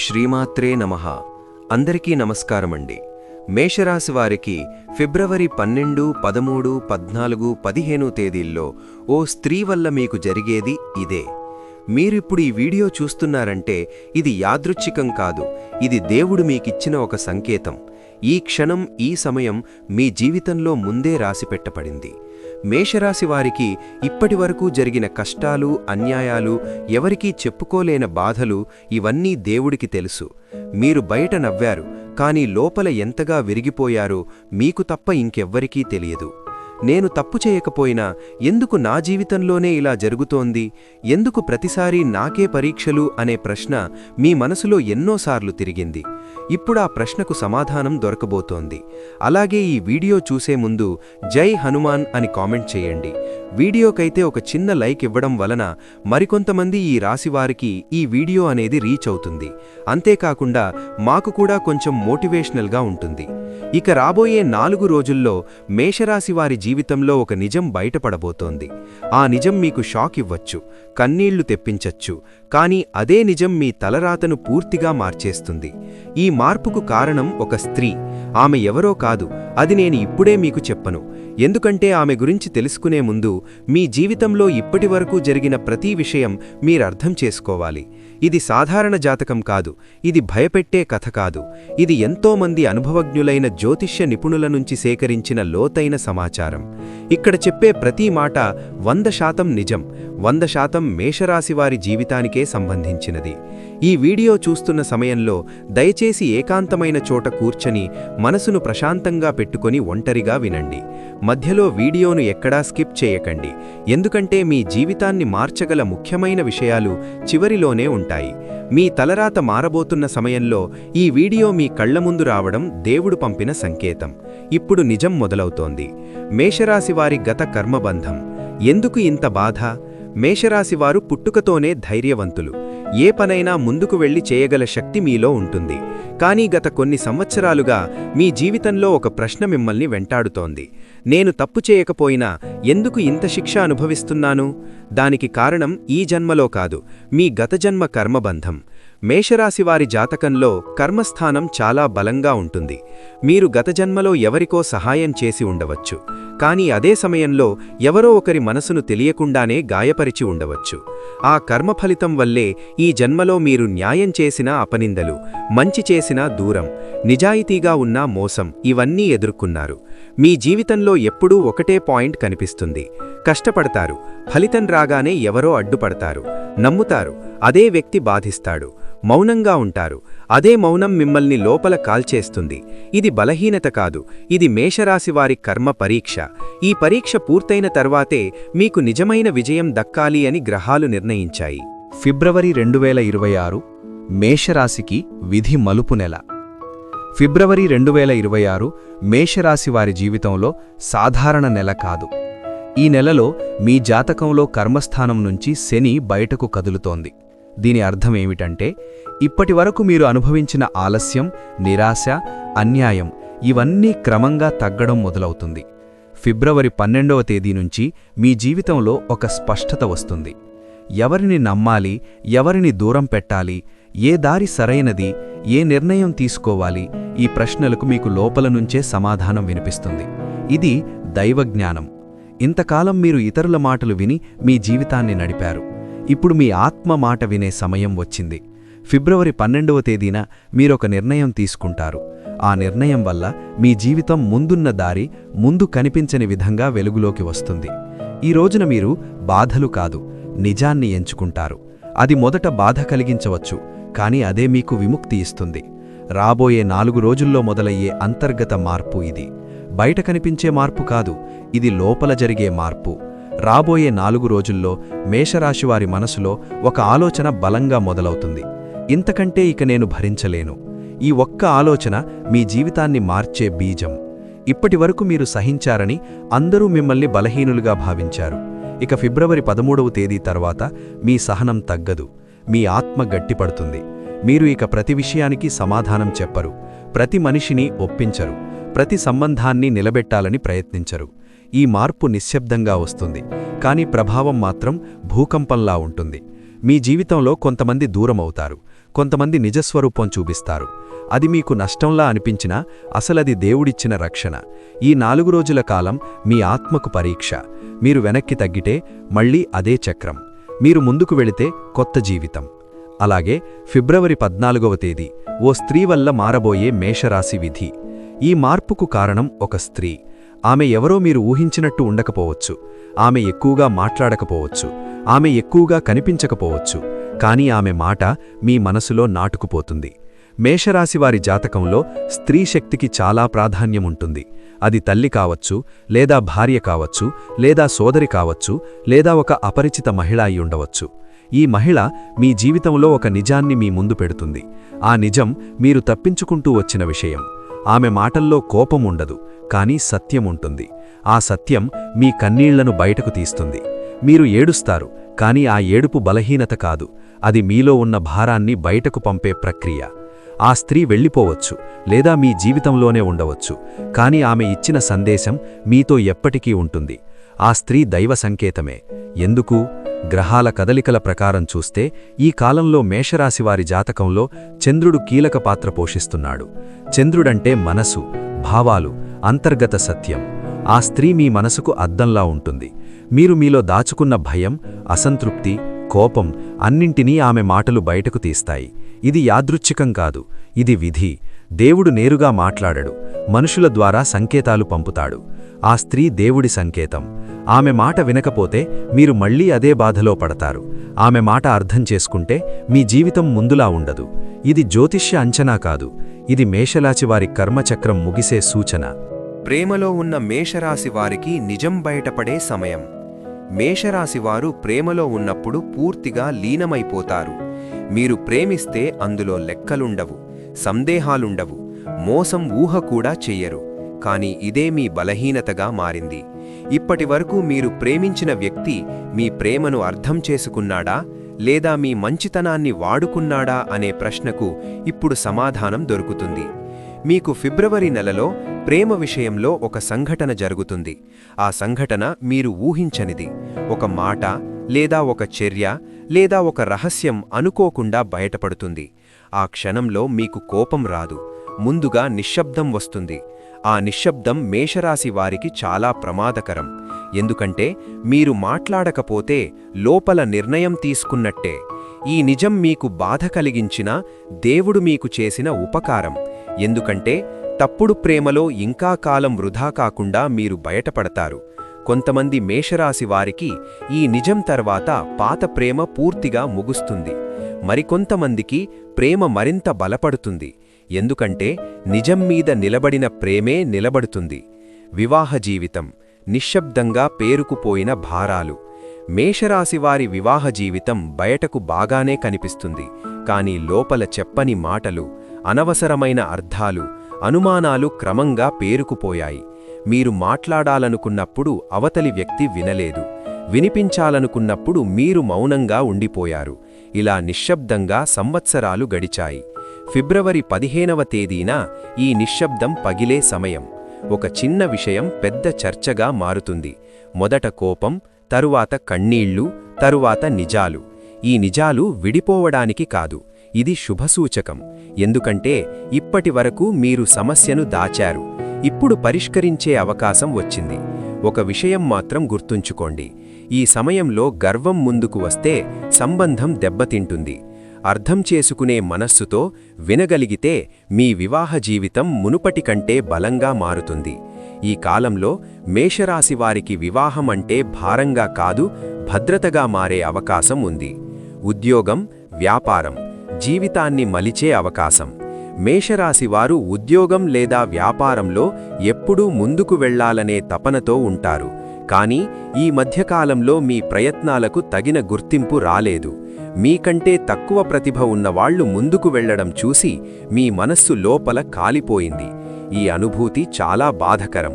శ్రీమాత్రే నమః. అందరికీ నమస్కారమండి. మేషరాశి వారికి ఫిబ్రవరి 12, 13, 14, 15 తేదీల్లో ఓ స్త్రీ వల్ల మీకు జరిగేది ఇదే. మీరిప్పుడు ఈ వీడియో చూస్తున్నారంటే ఇది యాదృచ్ఛికం కాదు, ఇది దేవుడు మీకిచ్చిన ఒక సంకేతం. ఈ క్షణం, ఈ సమయం మీ జీవితంలో ముందే రాసిపెట్టబడింది. మేషరాశి వారికి ఇప్పటివరకు జరిగిన కష్టాలు, అన్యాయాలు, ఎవరికీ చెప్పుకోలేని బాధలు ఇవన్నీ దేవుడికి తెలుసు. మీరు బయట నవ్వారు, కానీ లోపల ఎంతగా విరిగిపోయారో మీకు తప్ప ఇంకెవ్వరికీ తెలియదు. నేను తప్పు చేయకపోయినా ఎందుకు నా జీవితంలోనే ఇలా జరుగుతోంది, ఎందుకు ప్రతిసారీ నాకే పరీక్షలు అనే ప్రశ్న మీ మనసులో ఎన్నోసార్లు తిరిగింది. ఇప్పుడు ఆ ప్రశ్నకు సమాధానం దొరకబోతోంది. అలాగే ఈ వీడియో చూసే ముందు జై హనుమాన్ అని కామెంట్ చేయండి. వీడియోకైతే ఒక చిన్న లైక్ ఇవ్వడం వలన మరికొంతమంది ఈ రాశివారికి ఈ వీడియో అనేది రీచ్ అవుతుంది. అంతేకాకుండా మాకు కూడా కొంచెం మోటివేషనల్గా ఉంటుంది. ఇక రాబోయే 4 రోజుల్లో మేషరాశి వారి జీవితంలో ఒక నిజం బయటపడబోతోంది. ఆ నిజం మీకు షాక్ ఇవ్వచ్చు, కన్నీళ్లు తెప్పించచ్చు, కానీ అదే నిజం మీ తలరాతను పూర్తిగా మార్చేస్తుంది. ఈ మార్పుకు కారణం ఒక స్త్రీ. ఆమె ఎవరో కాదు, అది నేను ఇప్పుడే మీకు చెప్పను. ఎందుకంటే ఆమె గురించి తెలుసుకునే ముందు మీ జీవితంలో ఇప్పటివరకు జరిగిన ప్రతి విషయం మీరర్థం చేసుకోవాలి. ఇది సాధారణ జాతకం కాదు, ఇది భయపెట్టే కథ కాదు. ఇది ఎంతోమంది అనుభవజ్ఞులైన జ్యోతిష్య నిపుణుల నుంచి సేకరించిన లోతైన సమాచారం. ఇక్కడ చెప్పే ప్రతి మాట 100% నిజం, 100% మేషరాశివారి జీవితానికే సంబంధించినది. ఈ వీడియో చూస్తున్న సమయంలో దయచేసి ఏకాంతమైన చోట కూర్చొని మనసును ప్రశాంతంగా పెట్టుకొని ఒంటరిగా వినండి. మధ్యలో వీడియోను ఎక్కడా స్కిప్ చేయకండి, ఎందుకంటే మీ జీవితాన్ని మార్చగల ముఖ్యమైన విషయాలు చివరిలోనే ఉంటాయి. మీ తలరాత మారబోతున్న సమయంలో ఈ వీడియో మీ కళ్ల ముందు రావడం దేవుడు పంపిన సంకేతం. ఇప్పుడు నిజం మొదలవుతోంది. మేషరాశివారి గత కర్మబంధం. ఎందుకు ఇంత బాధ? మేషరాశివారు పుట్టుకతోనే ధైర్యవంతులు. ఏ పనైనా ముందుకు వెళ్లి చేయగల శక్తి మీలో ఉంటుంది. కానీ గత కొన్ని సంవత్సరాలుగా మీ జీవితంలో ఒక ప్రశ్న మిమ్మల్ని వెంటాడుతోంది. నేను తప్పు చేయకపోయినా ఎందుకు ఇంత శిక్ష అనుభవిస్తున్నాను? దానికి కారణం ఈ జన్మలో కాదు, మీ గత జన్మ కర్మబంధం. మేషరాశివారి జాతకంలో కర్మస్థానం చాలా బలంగా ఉంటుంది. మీరు గత జన్మలో ఎవరికో సహాయం చేసి ఉండవచ్చు, కానీ అదే సమయంలో ఎవరో ఒకరి మనసును తెలియకుండానే గాయపరిచి ఉండవచ్చు. ఆ కర్మఫలితం వల్లే ఈ జన్మలో మీరు న్యాయం చేసినా అపనిందలు, మంచి చేసినా దూరం, నిజాయితీగా ఉన్నా మోసం, ఇవన్నీ ఎదుర్కొన్నారు. మీ జీవితంలో ఎప్పుడూ ఒకటే పాయింట్ కనిపిస్తుంది: కష్టపడతారు, ఫలితం రాగానే ఎవరో అడ్డుపడతారు. నమ్ముతారు, అదే వ్యక్తి బాధిస్తాడు. మౌనంగా ఉంటారు, అదే మౌనం మిమ్మల్ని లోపల కాల్చేస్తుంది. ఇది బలహీనత కాదు, ఇది మేషరాశివారి కర్మ పరీక్ష. ఈ పరీక్ష పూర్తయిన తర్వాతే మీకు నిజమైన విజయం దక్కాలి అని గ్రహాలు నిర్ణయించాయి. ఫిబ్రవరి 2026 మేషరాశికి విధి మలుపు నెల. ఫిబ్రవరి 2026 మేషరాశివారి జీవితంలో సాధారణ నెల కాదు. ఈ నెలలో మీ జాతకంలో కర్మస్థానం నుంచి శని బయటకు కదులుతోంది. దీని అర్థమేమిటంటే, ఇప్పటివరకు మీరు అనుభవించిన ఆలస్యం, నిరాశ, అన్యాయం ఇవన్నీ క్రమంగా తగ్గడం మొదలవుతుంది. ఫిబ్రవరి 12వ తేదీ నుంచి మీ జీవితంలో ఒక స్పష్టత వస్తుంది. ఎవరిని నమ్మాలి, ఎవరిని దూరం పెట్టాలి, ఏ దారి సరైనది, ఏ నిర్ణయం తీసుకోవాలి, ఈ ప్రశ్నలకు మీకు లోపల నుంచే సమాధానం వినిపిస్తుంది. ఇది దైవజ్ఞానం. ఇంతకాలం మీరు ఇతరుల మాటలు విని మీ జీవితాన్ని నడిపారు. ఇప్పుడు మీ ఆత్మ మాట వినే సమయం వచ్చింది. ఫిబ్రవరి 12వ తేదీన మీరొక నిర్ణయం తీసుకుంటారు. ఆ నిర్ణయం వల్ల మీ జీవితం ముందున్న దారి ముందు కనిపించని విధంగా వెలుగులోకి వస్తుంది. ఈ రోజున మీరు బాధలు కాదు, నిజాన్ని ఎంచుకుంటారు. అది మొదట బాధ కలిగించవచ్చు, కానీ అదే మీకు విముక్తి ఇస్తుంది. రాబోయే 4 రోజుల్లో మొదలయ్యే అంతర్గత మార్పు ఇది. బయట కనిపించే మార్పు కాదు, ఇది లోపల జరిగే మార్పు. రాబోయే 4 రోజుల్లో మేషరాశివారి మనసులో ఒక ఆలోచన బలంగా మొదలవుతుంది: ఇంతకంటే ఇక నేను భరించలేను. ఈ ఒక్క ఆలోచన మీ జీవితాన్ని మార్చే బీజం. ఇప్పటివరకు మీరు సహించారని అందరూ మిమ్మల్ని బలహీనులుగా భావించారు. ఇక ఫిబ్రవరి 13వ తేదీ తర్వాత మీ సహనం తగ్గదు, మీ ఆత్మ గట్టిపడుతుంది. మీరు ఇక ప్రతి విషయానికి సమాధానం చెప్పరు, ప్రతి మనిషిని ఒప్పించరు, ప్రతి సంబంధాన్ని నిలబెట్టాలని ప్రయత్నించరు. ఈ మార్పు నిశ్శబ్దంగా వస్తుంది, కానీ ప్రభావం మాత్రం భూకంపంలా ఉంటుంది. మీ జీవితంలో కొంతమంది దూరమవుతారు, కొంతమంది నిజస్వరూపం చూపిస్తారు. అది మీకు నష్టంలా అనిపించినా అసలది దేవుడిచ్చిన రక్షణ. ఈ 4 రోజుల కాలం మీ ఆత్మకు పరీక్ష. మీరు వెనక్కి తగ్గితే మళ్ళీ అదే చక్రం, మీరు ముందుకు వెళితే కొత్త జీవితం. అలాగే ఫిబ్రవరి 14వ తేదీ ఓ స్త్రీ వల్ల మారబోయే మేషరాశి విధి. ఈ మార్పుకు కారణం ఒక స్త్రీ. ఆమె ఎవరో మీరు ఊహించినట్టు ఉండకపోవచ్చు, ఆమె ఎక్కువగా మాట్లాడకపోవచ్చు, ఆమె ఎక్కువగా కనిపించకపోవచ్చు, కానీ ఆమె మాట మీ మనసులో నాటుకుపోతుంది. మేషరాశివారి జాతకంలో స్త్రీ శక్తికి చాలా ప్రాధాన్యముంటుంది. అది తల్లి కావచ్చు, లేదా భార్య కావచ్చు, లేదా సోదరి కావచ్చు, లేదా ఒక అపరిచిత మహిళ అయి ఉండవచ్చు. ఈ మహిళ మీ జీవితంలో ఒక నిజాన్ని మీ ముందు పెడుతుంది. ఆ నిజం మీరు తప్పించుకుంటూ వచ్చిన విషయం. ఆమె మాటల్లో కోపం ఉండదు, కానీ సత్యముంటుంది. ఆ సత్యం మీ కన్నీళ్లను బయటకు తీస్తుంది. మీరు ఏడుస్తారు, కానీ ఆ ఏడుపు బలహీనత కాదు, అది మీలో ఉన్న భారాన్ని బయటకు పంపే ప్రక్రియ. ఆ స్త్రీ వెళ్ళిపోవచ్చు, లేదా మీ జీవితంలోనే ఉండవచ్చు, కానీ ఆమె ఇచ్చిన సందేశం మీతో ఎప్పటికీ ఉంటుంది. ఆ స్త్రీ దైవ సంకేతమే. ఎందుకు? గ్రహాల కదలికల ప్రకారం చూస్తే ఈ కాలంలో మేషరాశివారి జాతకంలో చంద్రుడు కీలక పాత్ర పోషిస్తున్నాడు. చంద్రుడంటే మనసు, భావాలు, అంతర్గత సత్యం. ఆ స్త్రీ మీ మనసుకు అద్దంలా ఉంటుంది. మీరు మీలో దాచుకున్న భయం, అసంతృప్తి, కోపం అన్నింటినీ ఆమె మాటలు బయటకు తీస్తాయి. ఇది యాదృచ్ఛికం కాదు, ఇది విధి. దేవుడు నేరుగా మాట్లాడడు, మనుషుల ద్వారా సంకేతాలు పంపుతాడు. ఆ స్త్రీ దేవుడి సంకేతం. ఆమె మాట వినకపోతే మీరు మళ్లీ అదే బాధలో పడతారు. ఆమె మాట అర్థం చేసుకుంటే మీ జీవితం ముందులా ఉండదు. ఇది జ్యోతిష్య అంచనా కాదు, ఇది మేషరాశివారి కర్మచక్రం ముగిసే సూచన. ప్రేమలో ఉన్న మేషరాశి వారికి నిజం బయటపడే సమయం. మేషరాశివారు ప్రేమలో ఉన్నప్పుడు పూర్తిగా లీనమైపోతారు. మీరు ప్రేమిస్తే అందులో లెక్కలుండవు, సందేహాలుండవు, మోసం ఊహ కూడా చెయ్యరు. కాని ఇదే మీ బలహీనతగా మారింది. ఇప్పటివరకు మీరు ప్రేమించిన వ్యక్తి మీ ప్రేమను అర్థం చేసుకున్నాడా, లేదా మీ మంచితనాన్ని వాడుకున్నాడా అనే ప్రశ్నకు ఇప్పుడు సమాధానం దొరుకుతుంది. మీకు ఫిబ్రవరి నెలలో ప్రేమ విషయంలో ఒక సంఘటన జరుగుతుంది. ఆ సంఘటన మీరు ఊహించనిది. ఒక మాట, లేదా ఒక చర్య, లేదా ఒక రహస్యం అనుకోకుండా బయటపడుతుంది. ఆ క్షణంలో మీకు కోపం రాదు, ముందుగా నిశ్శబ్దం వస్తుంది. ఆ నిశ్శబ్దం మేషరాశి వారికి చాలా ప్రమాదకరం. ఎందుకంటే మీరు మాట్లాడకపోతే లోపల నిర్ణయం తీసుకున్నట్టే. ఈ నిజం మీకు బాధ కలిగించినా దేవుడు మీకు చేసిన ఉపకారం. ఎందుకంటే తప్పుడు ప్రేమలో ఇంకా కాలం వృధా కాకుండా మీరు బయటపడతారు. కొంతమంది మేషరాశి వారికి ఈ నిజం తర్వాత పాత ప్రేమ పూర్తిగా ముగుస్తుంది. మరికొంతమందికి ప్రేమ మరింత బలపడుతుంది. ఎందుకంటే నిజం మీద నిలబడిన ప్రేమే నిలబడుతుంది. వివాహ జీవితం నిశ్శబ్దంగా పేరుకుపోయిన భారాలు. మేషరాశివారి వివాహ జీవితం బయటకు బాగానే కనిపిస్తుంది, కానీ లోపల చెప్పని మాటలు, అనవసరమైన అర్థాలు, అనుమానాలు క్రమంగా పేరుకుపోయాయి. మీరు మాట్లాడాలనుకున్నప్పుడు అవతలి వ్యక్తి వినలేదు, వినిపించాలనుకున్నప్పుడు మీరు మౌనంగా ఉండిపోయారు. ఇలా నిశ్శబ్దంగా సంవత్సరాలు గడిచాయి. ఫిబ్రవరి 15వ తేదీన ఈ నిశ్శబ్దం పగిలే సమయం. ఒక చిన్న విషయం పెద్ద చర్చగా మారుతుంది. మొదట కోపం, తరువాత కన్నీళ్లు, తరువాత నిజాలు. ఈ నిజాలు విడిపోవడానికి కాదు, ఇది శుభసూచకం. ఎందుకంటే ఇప్పటివరకు మీరు సమస్యను దాచారు, ఇప్పుడు పరిష్కరించే అవకాశం వచ్చింది. ఒక విషయం మాత్రం గుర్తుంచుకోండి, ఈ సమయంలో గర్వం ముందుకు వస్తే సంబంధం దెబ్బతింటుంది. అర్థం చేసుకునే మనస్సుతో వినగలిగితే మీ వివాహ జీవితం మునుపటి కంటే బలంగా మారుతుంది. ఈ కాలంలో మేషరాశివారికి వివాహం అంటే భారంగా కాదు, భద్రతగా మారే అవకాశం ఉంది. ఉద్యోగం, వ్యాపారం జీవితాన్ని మలిచే అవకాశం. మేషరాశివారు ఉద్యోగం లేదా వ్యాపారంలో ఎప్పుడూ ముందుకు వెళ్లాలనే తపనతో ఉంటారు. కానీ ఈ మధ్యకాలంలో మీ ప్రయత్నాలకు తగిన గుర్తింపు రాలేదు. మీకంటే తక్కువ ప్రతిభ ఉన్నవాళ్లు ముందుకు వెళ్లడం చూసి మీ మనస్సు లోపల కాలిపోయింది. ఈ అనుభూతి చాలా బాధకరం.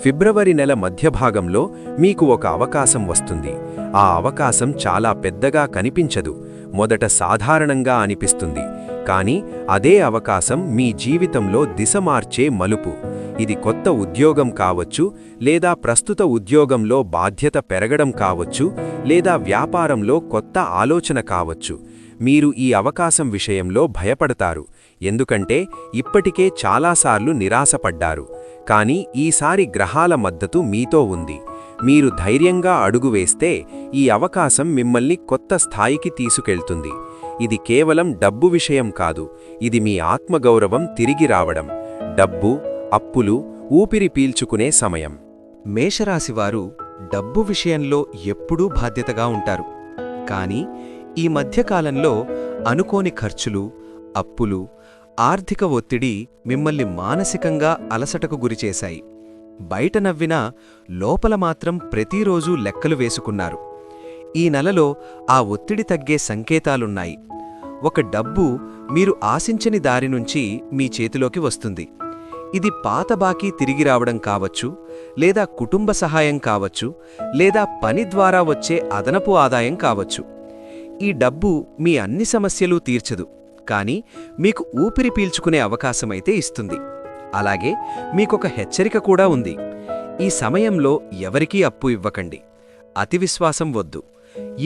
ఫిబ్రవరి నెల మధ్యభాగంలో మీకు ఒక అవకాశం వస్తుంది. ఆ అవకాశం చాలా పెద్దగా కనిపించదు, మొదట సాధారణంగా అనిపిస్తుంది. కానీ అదే అవకాశం మీ జీవితంలో దిశ మార్చే మలుపు. ఇది కొత్త ఉద్యోగం కావచ్చు, లేదా ప్రస్తుత ఉద్యోగంలో బాధ్యత పెరగడం కావచ్చు, లేదా వ్యాపారంలో కొత్త ఆలోచన కావచ్చు. మీరు ఈ అవకాశం విషయంలో భయపడతారు, ఎందుకంటే ఇప్పటికే చాలాసార్లు నిరాశపడ్డారు. కానీ ఈసారి గ్రహాల మద్దతు మీతో ఉంది. మీరు ధైర్యంగా అడుగు వేస్తే ఈ అవకాశం మిమ్మల్ని కొత్త స్థాయికి తీసుకెళ్తుంది. ఇది కేవలం డబ్బు విషయం కాదు, ఇది మీ ఆత్మగౌరవం తిరిగి రావడం, డబ్బు, అప్పులు, ఊపిరి పీల్చుకునే సమయం. మేషరాశివారు డబ్బు విషయంలో ఎప్పుడూ బాధ్యతగా ఉంటారు. కానీ ఈ మధ్యకాలంలో అనుకోని ఖర్చులు, అప్పులు, ఆర్థిక ఒత్తిడి మిమ్మల్ని మానసికంగా అలసటకు గురిచేశాయి. బయట నవ్వినా లోపల మాత్రం ప్రతిరోజూ లెక్కలు వేసుకున్నారు. ఈ నెలలో ఆ ఒత్తిడి తగ్గే సంకేతాలున్నాయి. ఒక డబ్బు మీరు ఆశించని దారి నుంచి మీ చేతిలోకి వస్తుంది. ఇది పాత బాకీ తిరిగి రావడం కావచ్చు, లేదా కుటుంబ సహాయం కావచ్చు, లేదా పని ద్వారా వచ్చే అదనపు ఆదాయం కావచ్చు. ఈ డబ్బు మీ అన్ని సమస్యలు తీర్చదు, కానీ మీకు ఊపిరి పీల్చుకునే అవకాశమైతే ఇస్తుంది. అలాగే మీకొక హెచ్చరిక కూడా ఉంది. ఈ సమయంలో ఎవరికీ అప్పు ఇవ్వకండి. అతి విశ్వాసం వద్దు.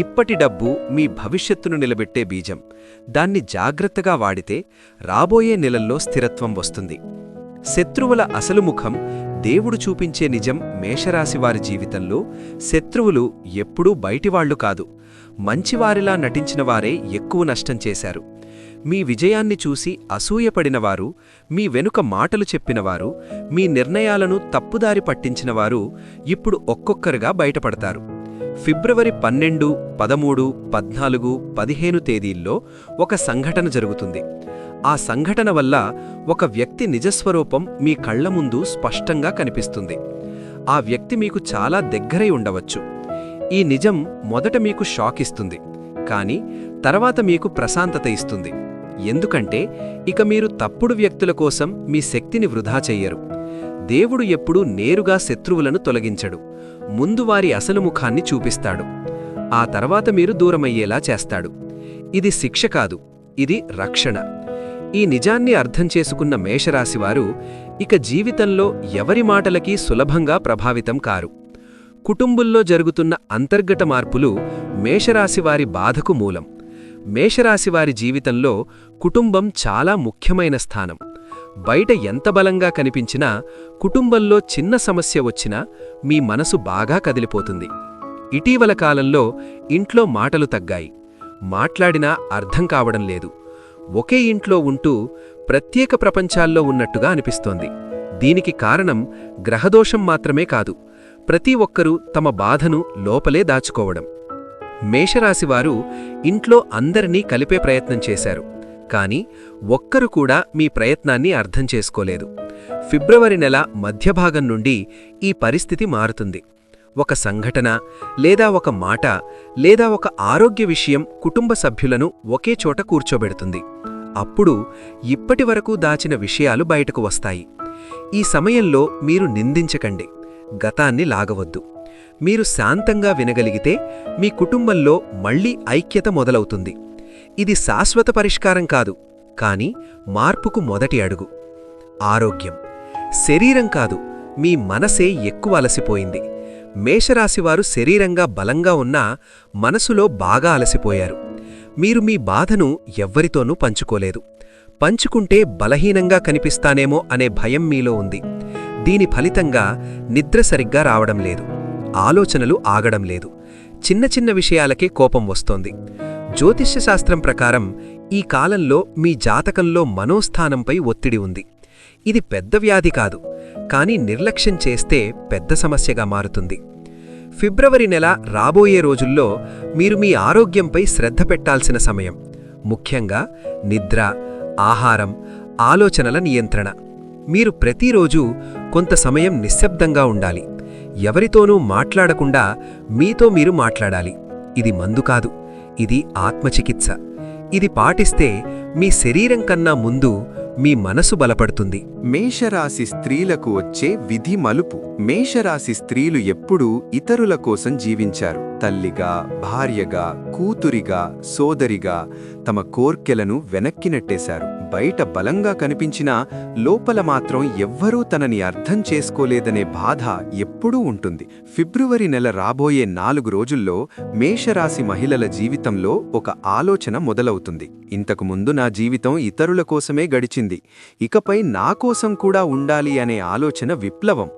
ఇప్పటి డబ్బు మీ భవిష్యత్తును నిలబెట్టే బీజం. దాన్ని జాగ్రత్తగా వాడితే రాబోయే నెలల్లో స్థిరత్వం వస్తుంది. శత్రువుల అసలు ముఖం దేవుడు చూపించే నిజం. మేషరాశివారి జీవితంలో శత్రువులు ఎప్పుడూ బయటివాళ్లు కాదు, మంచివారిలా నటించిన వారే ఎక్కువ నష్టం చేశారు. మీ విజయాన్ని చూసి అసూయపడినవారు, మీ వెనుక మాటలు చెప్పినవారు, మీ నిర్ణయాలను తప్పుదారి పట్టించినవారు ఇప్పుడు ఒక్కొక్కరుగా బయటపడతారు. ఫిబ్రవరి 12, 13, 14, 15 తేదీల్లో ఒక సంఘటన జరుగుతుంది. ఆ సంఘటన వల్ల ఒక వ్యక్తి నిజస్వరూపం మీ కళ్ల ముందు స్పష్టంగా కనిపిస్తుంది. ఆ వ్యక్తి మీకు చాలా దగ్గరై ఉండవచ్చు. ఈ నిజం మొదట మీకు షాక్ ఇస్తుంది, కానీ తర్వాత మీకు ప్రశాంతత ఇస్తుంది. ఎందుకంటే ఇక మీరు తప్పుడు వ్యక్తుల కోసం మీ శక్తిని వృధా చెయ్యరు. దేవుడు ఎప్పుడూ నేరుగా శత్రువులను తొలగించడు, ముందు వారి అసలు ముఖాన్ని చూపిస్తాడు. ఆ తర్వాత మీరు దూరమయ్యేలా చేస్తాడు. ఇది శిక్ష కాదు, ఇది రక్షణ. ఈ నిజాన్ని అర్థం చేసుకున్న మేషరాశివారు ఇక జీవితంలో ఎవరి మాటలకి సులభంగా ప్రభావితం కారు. కుటుంబంలో జరుగుతున్న అంతర్గత మార్పులు మేషరాశివారి బాధకు మూలం. మేషరాశివారి జీవితంలో కుటుంబం చాలా ముఖ్యమైన స్థానం. బయట ఎంత బలంగా కనిపించినా కుటుంబంలో చిన్న సమస్య వచ్చినా మీ మనసు బాగా కదిలిపోతుంది. ఇటీవల కాలంలో ఇంట్లో మాటలు తగ్గాయి, మాట్లాడినా అర్థం కావడం లేదు. ఒకే ఇంట్లో ఉంటూ ప్రత్యేక ప్రపంచాల్లో ఉన్నట్టుగా అనిపిస్తోంది. దీనికి కారణం గ్రహదోషం మాత్రమే కాదు, ప్రతి ఒక్కరూ తమ బాధను లోపలే దాచుకోవడం. మేషరాశివారు ఇంట్లో అందరినీ కలిపే ప్రయత్నం చేశారు, కానీ ఒక్కరు కూడా మీ ప్రయత్నాన్ని అర్థం చేసుకోలేదు. ఫిబ్రవరి నెల మధ్యభాగం నుండి ఈ పరిస్థితి మారుతుంది. ఒక సంఘటన, లేదా ఒక మాట, లేదా ఒక ఆరోగ్య విషయం కుటుంబ సభ్యులను ఒకే చోట కూర్చోబెడుతుంది. అప్పుడు ఇప్పటివరకు దాచిన విషయాలు బయటకు వస్తాయి. ఈ సమయంలో మీరు నిందించకండి, గతాన్ని లాగవద్దు. మీరు శాంతంగా వినగలిగితే మీ కుటుంబంలో మళ్లీ ఐక్యత మొదలవుతుంది. ఇది శాశ్వత పరిష్కారం కాదు, కానీ మార్పుకు మొదటి అడుగు. ఆరోగ్యం, శరీరం కాదు, మీ మనసే ఎక్కువ అలసిపోయింది. మేషరాశివారు శరీరంగా బలంగా ఉన్నా మనసులో బాగా అలసిపోయారు. మీరు మీ బాధను ఎవ్వరితోనూ పంచుకోలేదు. పంచుకుంటే బలహీనంగా కనిపిస్తానేమో అనే భయం మీలో ఉంది. దీని ఫలితంగా నిద్ర సరిగ్గా రావడం లేదు, ఆలోచనలు ఆగడం లేదు, చిన్న చిన్న విషయాలకే కోపం వస్తోంది. జ్యోతిష్యశాస్త్రం ప్రకారం ఈ కాలంలో మీ జాతకంలో మనోస్థానంపై ఒత్తిడి ఉంది. ఇది పెద్ద వ్యాధి కాదు, కానీ నిర్లక్ష్యం చేస్తే పెద్ద సమస్యగా మారుతుంది. ఫిబ్రవరి నెల రాబోయే రోజుల్లో మీరు మీ ఆరోగ్యంపై శ్రద్ధ పెట్టాల్సిన సమయం. ముఖ్యంగా నిద్ర, ఆహారం, ఆలోచనల నియంత్రణ. మీరు ప్రతిరోజూ కొంత సమయం నిశ్శబ్దంగా ఉండాలి. ఎవరితోనూ మాట్లాడకుండా మీతో మీరు మాట్లాడాలి. ఇది మందు కాదు, ఇది ఆత్మచికిత్స. ఇది పాటిస్తే మీ శరీరం కన్నా ముందు మీ మనసు బలపడుతుంది. మేషరాశి స్త్రీలకు వచ్చే విధి మలుపు. మేషరాశి స్త్రీలు ఎప్పుడూ ఇతరుల కోసం జీవించారు. తల్లిగా, భార్యగా, కూతురిగా, సోదరిగా తమ కోర్కెలను వెనక్కి నెట్టేశారు. బయట బలంగా కనిపించినా లోపల మాత్రం ఎవ్వరూ తనని అర్థం చేసుకోలేదనే బాధ ఎప్పుడూ ఉంటుంది. ఫిబ్రవరి నెల రాబోయే 4 రోజుల్లో మేషరాశి మహిళల జీవితంలో ఒక ఆలోచన మొదలవుతుంది. ఇంతకు ముందు నా జీవితం ఇతరుల కోసమే గడిచింది, ఇకపై నా కోసం కూడా ఉండాలి అనే ఆలోచన విప్లవం.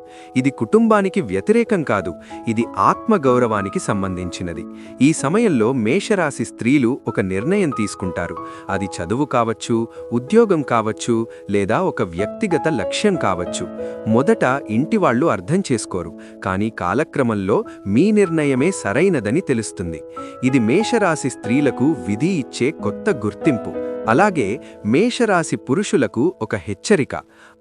ఇది కుటుంబానికి వ్యతిరేకం కాదు, ఇది ఆత్మగౌరవానికి సంబంధించినది. ఈ సమయంలో మేషరాశి స్త్రీలు ఒక నిర్ణయం తీసుకుంటారు. అది చదువు కావచ్చు, ఉద్యోగం కావచ్చు, లేదా ఒక వ్యక్తిగత లక్ష్యం కావచ్చు. మొదట ఇంటివాళ్లు అర్థం చేసుకోరు, కానీ కాలక్రమంలో మీ నిర్ణయమే సరైనదని తెలుస్తుంది. ఇది మేషరాశి స్త్రీలకు విధి ఇచ్చే కొత్త గుర్తింపు. అలాగే మేషరాశి పురుషులకు ఒక హెచ్చరిక: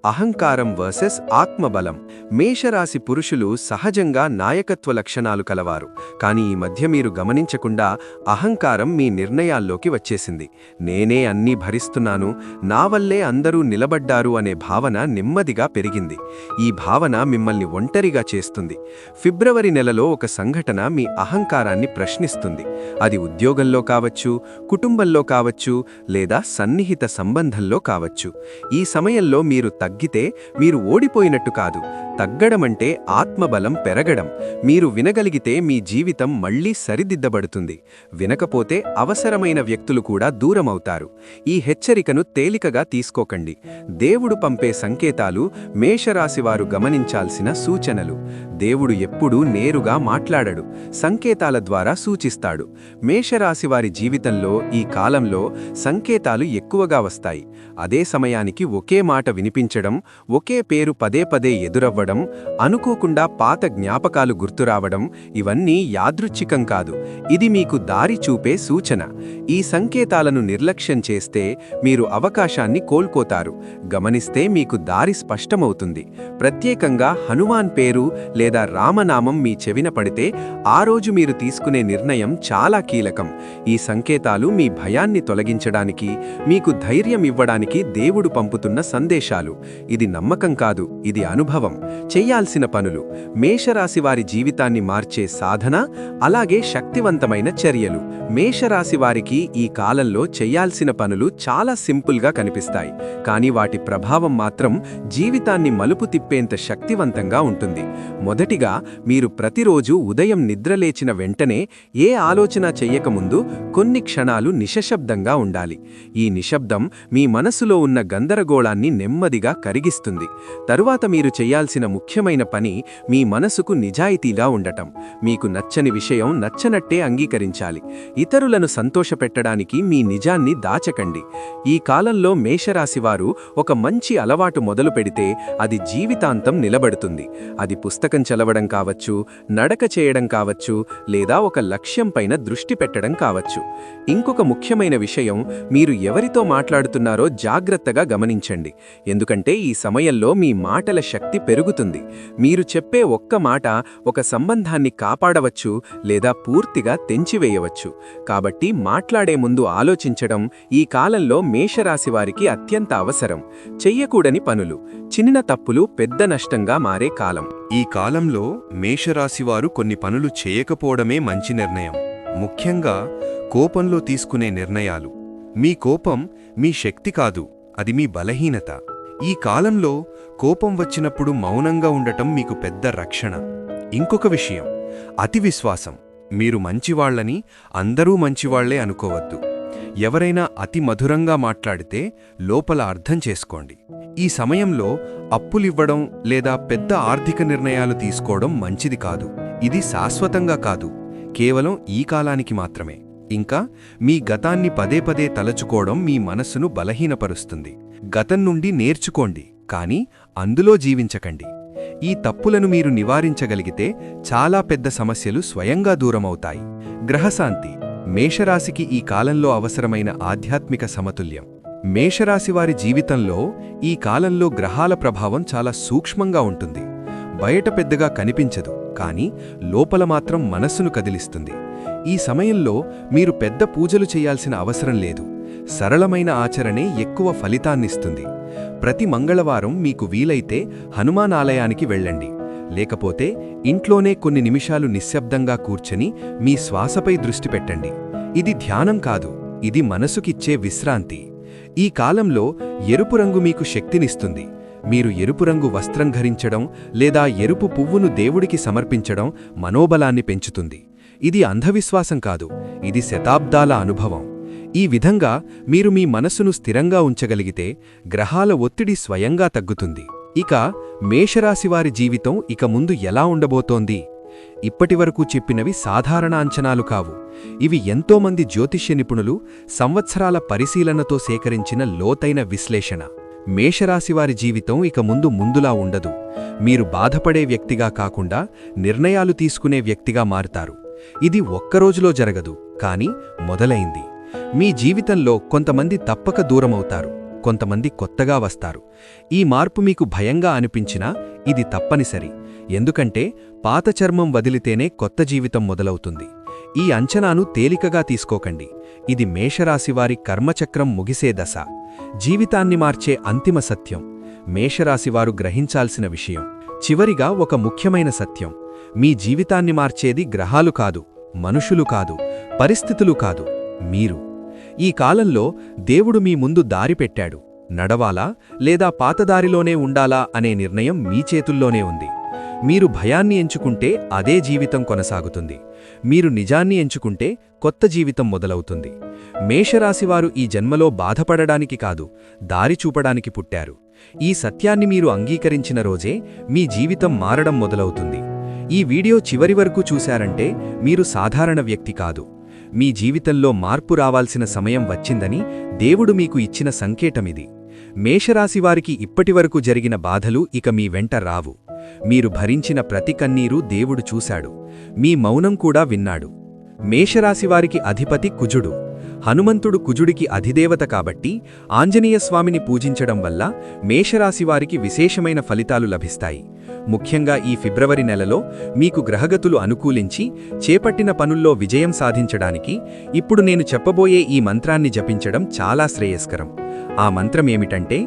అహంకారం వర్సెస్ ఆత్మబలం. మేషరాశి పురుషులు సహజంగా నాయకత్వ లక్షణాలు కలవారు, కానీ ఈ మధ్య మీరు గమనించకుండా అహంకారం మీ నిర్ణయాల్లోకి వచ్చేసింది. నేనే అన్నీ భరిస్తున్నాను, నా వల్లే అందరూ నిలబడ్డారు అనే భావన నెమ్మదిగా పెరిగింది. ఈ భావన మిమ్మల్ని ఒంటరిగా చేస్తుంది. ఫిబ్రవరి నెలలో ఒక సంఘటన మీ అహంకారాన్ని ప్రశ్నిస్తుంది. అది ఉద్యోగంలో కావచ్చు, కుటుంబంలో కావచ్చు, లేదా సన్నిహిత సంబంధంలో కావచ్చు. ఈ సమయంలో మీరు తగ్గితే మీరు ఓడిపోయినట్టు కాదు, తగ్గడమంటే ఆత్మబలం పెరగడం. మీరు వినగలిగితే మీ జీవితం మళ్లీ సరిదిద్దబడుతుంది, వినకపోతే అవసరమైన వ్యక్తులు కూడా దూరమవుతారు. ఈ హెచ్చరికను తేలికగా తీసుకోకండి. దేవుడు పంపే సంకేతాలు మేషరాశివారు గమనించాల్సిన సూచనలు. దేవుడు ఎప్పుడూ నేరుగా మాట్లాడడు, సంకేతాల ద్వారా సూచిస్తాడు. మేషరాశివారి జీవితంలో ఈ కాలంలో సంకేతాలు ఎక్కువగా వస్తాయి. అదే సమయానికి ఒకే మాట వినిపించడం, ఒకే పేరు పదే పదే ఎదురవ్వడం, అనుకోకుండా పాత జ్ఞాపకాలు గుర్తురావడం, ఇవన్నీ యాదృచ్ఛికం కాదు, ఇది మీకు దారి చూపే సూచన. ఈ సంకేతాలను నిర్లక్ష్యం చేస్తే మీరు అవకాశాన్ని కోల్పోతారు, గమనిస్తే మీకు దారి స్పష్టమవుతుంది. ప్రత్యేకంగా హనుమాన్ పేరు లేదా రామనామం మీ చెవిన పడితే ఆ రోజు మీరు తీసుకునే నిర్ణయం చాలా కీలకం. ఈ సంకేతాలు మీ భయాన్ని తొలగించడానికి, మీకు ధైర్యం ఇవ్వడానికి దేవుడు పంపుతున్న సందేశాలు. ఇది నమ్మకం కాదు, ఇది అనుభవం. చెయ్యాల్సిన పనులు: మేషరాశివారి జీవితాన్ని మార్చే సాధన, అలాగే శక్తివంతమైన చర్యలు. మేషరాశివారికి ఈ కాలంలో చెయ్యాల్సిన పనులు చాలా సింపుల్గా కనిపిస్తాయి, కానీ వాటి ప్రభావం మాత్రం జీవితాన్ని మలుపు తిప్పేంత శక్తివంతంగా ఉంటుంది. మొదటిగా, మీరు ప్రతిరోజు ఉదయం నిద్రలేచిన వెంటనే ఏ ఆలోచన చెయ్యకముందు కొన్ని క్షణాలు నిశ్శబ్దంగా ఉండాలి. ఈ నిశ్శబ్దం మీ మనసులో ఉన్న గందరగోళాన్ని నెమ్మదిగా కరిగిస్తుంది. తరువాత మీరు చెయ్యాల్సిన ముఖ్యమైన పని మీ మనసుకు నిజాయితీగా ఉండటం. మీకు నచ్చని విషయం నచ్చనట్టే అంగీకరించాలి. ఇతరులను సంతోషపెట్టడానికి మీ నిజాన్ని దాచకండి. ఈ కాలంలో మేషరాశివారు ఒక మంచి అలవాటు మొదలు పెడితే అది జీవితాంతం నిలబడుతుంది. అది పుస్తకం చదవడం కావచ్చు, నడక చేయడం కావచ్చు, లేదా ఒక లక్ష్యంపైన దృష్టి పెట్టడం కావచ్చు. ఇంకొక ముఖ్యమైన విషయం, మీరు ఎవరితో మాట్లాడుతున్నారో జాగ్రత్తగా గమనించండి, ఎందుకంటే ఈ సమయంలో మీ మాటల శక్తి పెరుగుతుంది. మీరు చెప్పే ఒక్క మాట ఒక సంబంధాన్ని కాపాడవచ్చు లేదా పూర్తిగా తెంచివేయవచ్చు. కాబట్టి మాట్లాడే ముందు ఆలోచించడం ఈ కాలంలో మేషరాశివారికి అత్యంత అవసరం. చెయ్యకూడని పనులు: చిన్న తప్పులు పెద్ద నష్టంగా మారే కాలం. ఈ కాలంలో మేషరాశివారు కొన్ని పనులు చేయకపోవడమే మంచి నిర్ణయం. ముఖ్యంగా కోపంలో తీసుకునే నిర్ణయాలు. మీ కోపం మీ శక్తి కాదు, అది మీ బలహీనత. ఈ కాలంలో కోపం వచ్చినప్పుడు మౌనంగా ఉండటం మీకు పెద్ద రక్షణ. ఇంకొక విషయం, అతి విశ్వాసం. మీరు మంచివాళ్లని అందరూ మంచివాళ్లే అనుకోవద్దు. ఎవరైనా అతి మధురంగా మాట్లాడితే లోపల అర్థం చేసుకోండి. ఈ సమయంలో అప్పులివ్వడం లేదా పెద్ద ఆర్థిక నిర్ణయాలు తీసుకోవడం మంచిది కాదు. ఇది శాశ్వతంగా కాదు, కేవలం ఈ కాలానికి మాత్రమే. ఇంకా మీ గతాన్ని పదే పదే తలచుకోవడం మీ మనస్సును బలహీనపరుస్తుంది. గతం నుండి నేర్చుకోండి, కానీ అందులో జీవించకండి. ఈ తప్పులను మీరు నివారించగలిగితే చాలా పెద్ద సమస్యలు స్వయంగా దూరమవుతాయి. గ్రహశాంతి: మేషరాశికి ఈ కాలంలో అవసరమైన ఆధ్యాత్మిక సమతుల్యం. మేషరాశివారి జీవితంలో ఈ కాలంలో గ్రహాల ప్రభావం చాలా సూక్ష్మంగా ఉంటుంది. బయట పెద్దగా కనిపించదు, కానీ లోపల మాత్రం మనస్సును కదిలిస్తుంది. ఈ సమయంలో మీరు పెద్ద పూజలు చేయాల్సిన అవసరం లేదు. సరళమైన ఆచరణే ఎక్కువ ఫలితాన్నిస్తుంది. ప్రతి మంగళవారం మీకు వీలైతే హనుమాన్ ఆలయానికి వెళ్ళండి. లేకపోతే ఇంట్లోనే కొన్ని నిమిషాలు నిశ్శబ్దంగా కూర్చొని మీ శ్వాసపై దృష్టి పెట్టండి. ఇది ధ్యానం కాదు, ఇది మనసుకిచ్చే విశ్రాంతి. ఈ కాలంలో ఎరుపు రంగు మీకు శక్తినిస్తుంది. మీరు ఎరుపు రంగు వస్త్రం ధరించడం లేదా ఎరుపు పువ్వును దేవుడికి సమర్పించడం మనోబలాన్ని పెంచుతుంది. ఇది అంధవిశ్వాసం కాదు, ఇది శతాబ్దాల అనుభవం. ఈ విధంగా మీరు మీ మనసును స్థిరంగా ఉంచగలిగితే గ్రహాల ఒత్తిడి స్వయంగా తగ్గుతుంది. ఇక మేషరాశివారి జీవితం ఇక ముందు ఎలా ఉండబోతోంది? ఇప్పటివరకు చెప్పినవి సాధారణ అంచనాలు కావు. ఇవి ఎంతోమంది జ్యోతిష్య నిపుణులు సంవత్సరాల పరిశీలనతో సేకరించిన లోతైన విశ్లేషణ. మేషరాశివారి జీవితం ఇక ముందులా ఉండదు. మీరు బాధపడే వ్యక్తిగా కాకుండా నిర్ణయాలు తీసుకునే వ్యక్తిగా మారుతారు. ఇది ఒక్కరోజులో జరగదు, కానీ మొదలైంది. మీ జీవితంలో కొంతమంది తప్పక దూరమవుతారు, కొంతమంది కొత్తగా వస్తారు. ఈ మార్పు మీకు భయంగా అనిపించినా ఇది తప్పనిసరి. ఎందుకంటే పాత చర్మం వదిలితేనే కొత్త జీవితం మొదలవుతుంది. ఈ అంచనాను తేలికగా తీసుకోకండి. ఇది మేషరాశివారి కర్మచక్రం ముగిసే దశ, జీవితాన్ని మార్చే అంతిమ సత్యం. మేషరాశివారు గ్రహించాల్సిన విషయం. చివరిగా ఒక ముఖ్యమైన సత్యం: మీ జీవితాన్ని మార్చేది గ్రహాలు కాదు, మనుషులు కాదు, పరిస్థితులు కాదు, మీరు. ఈ కాలంలో దేవుడు మీ ముందు దారి పెట్టాడు. నడవాలా లేదా పాతదారిలోనే ఉండాలా అనే నిర్ణయం మీ చేతుల్లోనే ఉంది. మీరు భయాన్ని ఎంచుకుంటే అదే జీవితం కొనసాగుతుంది. మీరు నిజాన్ని ఎంచుకుంటే కొత్త జీవితం మొదలవుతుంది. మేషరాశివారు ఈ జన్మలో బాధపడడానికి కాదు, దారి చూపడానికి పుట్టారు. ఈ సత్యాన్ని మీరు అంగీకరించిన రోజే మీ జీవితం మారడం మొదలవుతుంది. ఈ వీడియో చివరి వరకు చూశారంటే మీరు సాధారణ వ్యక్తి కాదు. మీ జీవితంలో మార్పు రావాల్సిన సమయం వచ్చిందని దేవుడు మీకు ఇచ్చిన సంకేతమిది. మేషరాశివారికి ఇప్పటివరకు జరిగిన బాధలు ఇక మీ వెంట రావు. మీరు భరించిన ప్రతి కన్నీరు దేవుడు చూశాడు. మీ మౌనం కూడా విన్నాడు. మేషరాశివారికి అధిపతి కుజుడు. హనుమంతుడు కుజుడికి అధిదేవత కాబట్టి ఆంజనేయస్వామిని పూజించడం వల్ల మేషరాశివారికి విశేషమైన ఫలితాలు లభిస్తాయి. ముఖ్యంగా ఈ ఫిబ్రవరి నెలలో మీకు గ్రహగతులు అనుకూలించి చేపట్టిన పనుల్లో విజయం సాధించడానికి ఇప్పుడు నేను చెప్పబోయే ఈ మంత్రాన్ని జపించడం చాలా శ్రేయస్కరం. ఆ మంత్రమేమిటంటే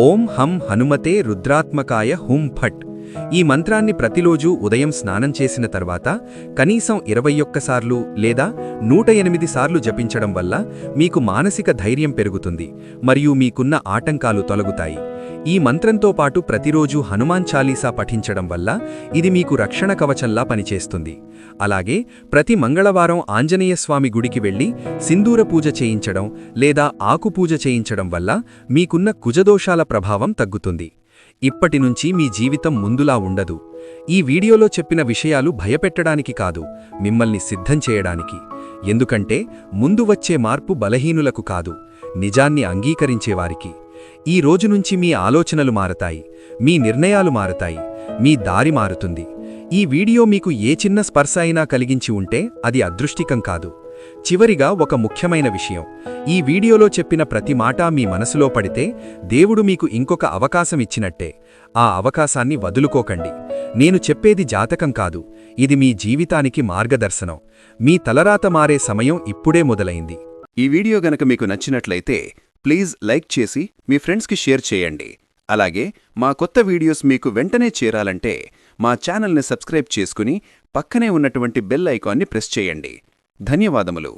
ఓం హం హనుమతే రుద్రాత్మకాయ హుం ఫట్. ఈ మంత్రాన్ని ప్రతిరోజూ ఉదయం స్నానం చేసిన తర్వాత కనీసం 21 సార్లు లేదా 108 సార్లు జపించడం వల్ల మీకు మానసిక ధైర్యం పెరుగుతుంది మరియు మీకున్న ఆటంకాలు తొలగుతాయి. ఈ మంత్రంతో పాటు ప్రతిరోజూ హనుమాన్ చాలీసా పఠించడం వల్ల ఇది మీకు రక్షణ కవచంలా పనిచేస్తుంది. అలాగే ప్రతి మంగళవారం ఆంజనేయస్వామి గుడికి వెళ్లి సింధూర పూజ చేయించడం లేదా ఆకు పూజ చేయించడం వల్ల మీకున్న కుజదోషాల ప్రభావం తగ్గుతుంది. ఇప్పటినుంచి మీ జీవితం ముందులా ఉండదు. ఈ వీడియోలో చెప్పిన విషయాలు భయపెట్టడానికి కాదు, మిమ్మల్ని సిద్ధం చేయడానికి. ఎందుకంటే ముందు వచ్చే మార్పు బలహీనులకు కాదు, నిజాన్ని అంగీకరించేవారికి. ఈ రోజు నుంచి మీ ఆలోచనలు మారతాయి, మీ నిర్ణయాలు మారతాయి, మీ దారి మారుతుంది. ఈ వీడియో మీకు ఏ చిన్న స్పర్శ అయినా కలిగించి ఉంటే అది అదృష్టికం కాదు. చివరిగా ఒక ముఖ్యమైన విషయం: ఈ వీడియోలో చెప్పిన ప్రతి మాట మీ మనసులో పడితే దేవుడు మీకు ఇంకొక అవకాశం ఇచ్చినట్టే. ఆ అవకాశాన్ని వదులుకోకండి. నేను చెప్పేది జాతకం కాదు, ఇది మీ జీవితానికి మార్గదర్శనం. మీ తలరాత మారే సమయం ఇప్పుడే మొదలైంది. ఈ వీడియో గనక మీకు నచ్చినట్లయితే ప్లీజ్ లైక్ చేసి మీ ఫ్రెండ్స్కి షేర్ చేయండి. అలాగే మా కొత్త వీడియోస్ మీకు వెంటనే చేరాలంటే మా ఛానల్ని సబ్స్క్రైబ్ చేసుకుని పక్కనే ఉన్నటువంటి బెల్ ఐకాన్ని ప్రెస్ చేయండి. ధన్యవాదములు.